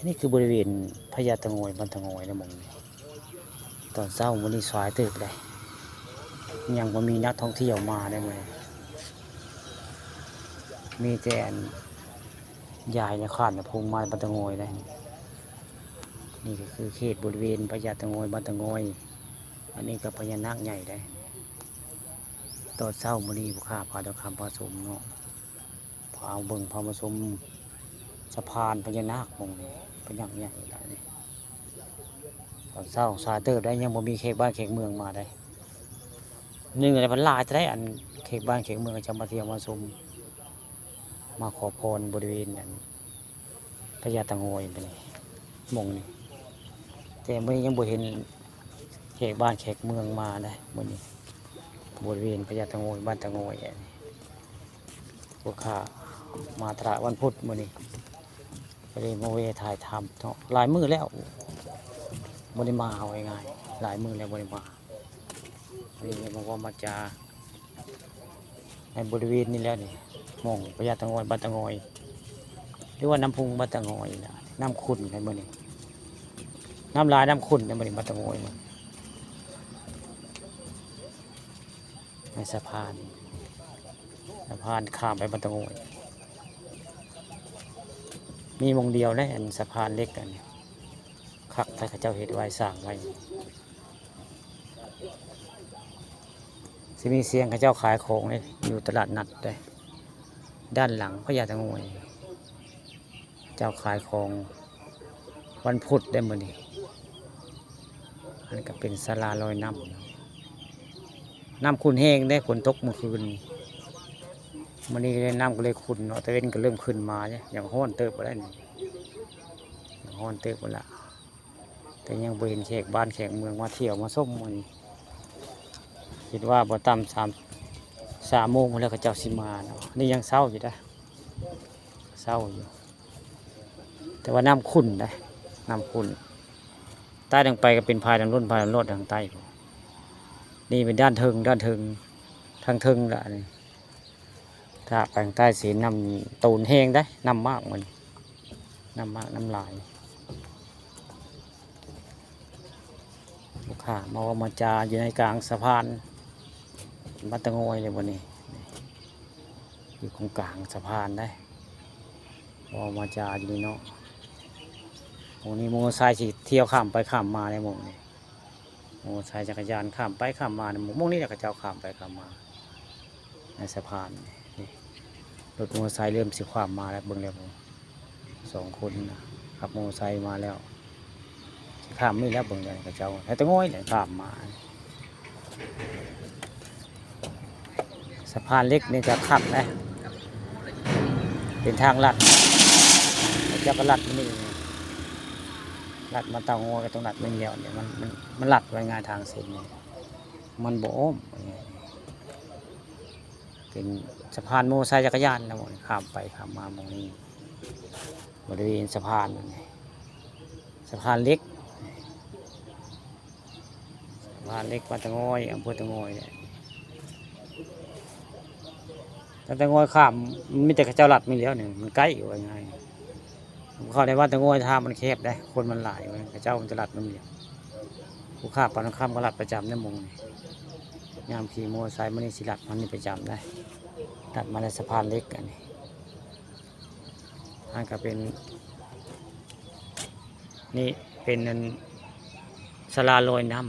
นี่คือบริเวณพญาตะงอยบ้านตะงอยนะมึงตอนเช้าวันนี้สายตื่นเลยยังบ่มีนักท่องเที่ยวมาได้ไหมมีแต่ยายเนี่ยข้ามภูมิมาบ้านตะงอยได้นี่ก็คือเขตบริเวณพญาตะงอยบ้านตะงอยอันนี้ก็พญานาคใหญ่ได้ตอนเช้าวันนี้ผู้ข้าพาดอกคำผสมเนาะพาเบิ่งพาผสมสะพานพญานาคมงนี้พญานาคใหญ่ได้นี่ตอนเช้าสายตื่นได้ยังบ่มีเขตบ้านเขตเมืองมาได้หนึ่งอะไรพันลายจะได้อันเขตบ้านเขตเมืองจะมาเที่ยวมาชมมาขอพรบริเวณนั้นพญาตะงอยไปนี่มงนี่แต่เมื่อยังบ่เห็นเขตบ้านเขตเมืองมาได้เมื่อนี้บริเวณพญาตะงอยบ้านตะงอยพวกข้ามาตราวันพุธมื่อนี้ไปเลยมาเวถ่ายทำเนาะหลายมือแล้วบริมาเอาง่ายๆหลายมือแล้วบริมานี่มันว่ามาจาในบริเวณนี้แล้วนี่มองพญาตะงอยบ้านตะงอยหรือว่าน้ำพุงบ้านตะงอยนะน้ำขุ่นในมื่อนี้น้ำลายน้ำขุ่นในมื่อนี้บ้านตะงอยมันในสะพานข้ามไปบ้านตะงอยมีมงเดียวนะอันสะพานเล็กกันคักถ้าข้าเจ้าเห็นไว้สร้างไว้สิมีเสียงข้าเจ้าขายของเลยอยู่ตลาดนัดเลยด้านหลังพญาตะงอยเจ้าขายของวันพุธได้หมดนี่อันก็เป็นศาลาลอยน้ำขุ่นแห้งได้ฝนตกเมื่อคืนมันนี่น้ำก็เลยขุ่นเนาะแต่เว้นก็เริ่มขึ้นมาเนี่ยอย่างห้อนเติบไปได้นี่อย่างห้อนเติบไปละแต่ยังบ่เห็นแขกบ้านแขกเมืองมาเที่ยวมาส้มมันคิดว่าบ่ต่ำสามโมงแล้วก็เจ้าสิมาเนาะนี่ยังเศร้าอยู่นะเศร้าอยู่แต่ว่าน้ำขุ่นนะน้ำขุ่นใต้ทางไปก็เป็นพายทางรุ่นพายทางรถทางใต้นี่เป็นด้านเทิงทางเทิงละนี่ถ้าไปทางใต้สีน้ำตูนแห้งได้น้ำมากมันน้ำมากน้ำลายลูกค้ามาจาอยู่ในกลางสะพานบ้านตะงอยเลยวันนี้อยู่ตรงกลางสะพานได้มาจาอยู่นี่เนาะโอ้นี่โมไซค์สิเที่ยวข้ามไปข้ามมาในหมู่นี่โมไซค์จักรยานข้ามไปข้ามมาในหมู่นี่แหละก็เจ้าข้ามไปข้ามมาในสะพานนี่รถโมไซค์เริ่มสิข้ามมาแล้วเบิ่งแล้วผม2 คนนะขับโมไซค์มาแล้วข้ามไม่แล้วเบิ่งเลยกับเจ้าแต่ตะงอยเนี่ยข้ามมาสะพานเล็กนี่จะขับนะเป็นทางลัดเจ้าก็ลัดนี่ลัดมาเตางอยกับตรงลัดไม่เดียวเนี่ยมันลัดไว้งานทางเส้นนี่มันโบมเป็นสะพานโมไซค์จักรยานนะหมดข้ามไปข้ามมาหมองนี้บริเวณสะพานสะพานเล็กบ้านเล็กบ้านตะงอยอำเภอตะงอยเนี่ยตะงอยข้ามมีแต่เจ้าหลัดมีแล้วเนี่ยมันใกล้อยู่ยังไงเข้าในบ้านตะงอยทางมันแคบได้คนมันหลายเจ้ามันจะหลัดมันเดียวผู้ข้าปานข้ามก็หลัดประจำในมุงยามขี่มอเตอร์ไซค์มันนี่สิหลัดมันนี่ประจำได้ตัดมาในสะพานเล็กกันนี่ก็เป็นนี่เป็นศาลาลอยน้ำ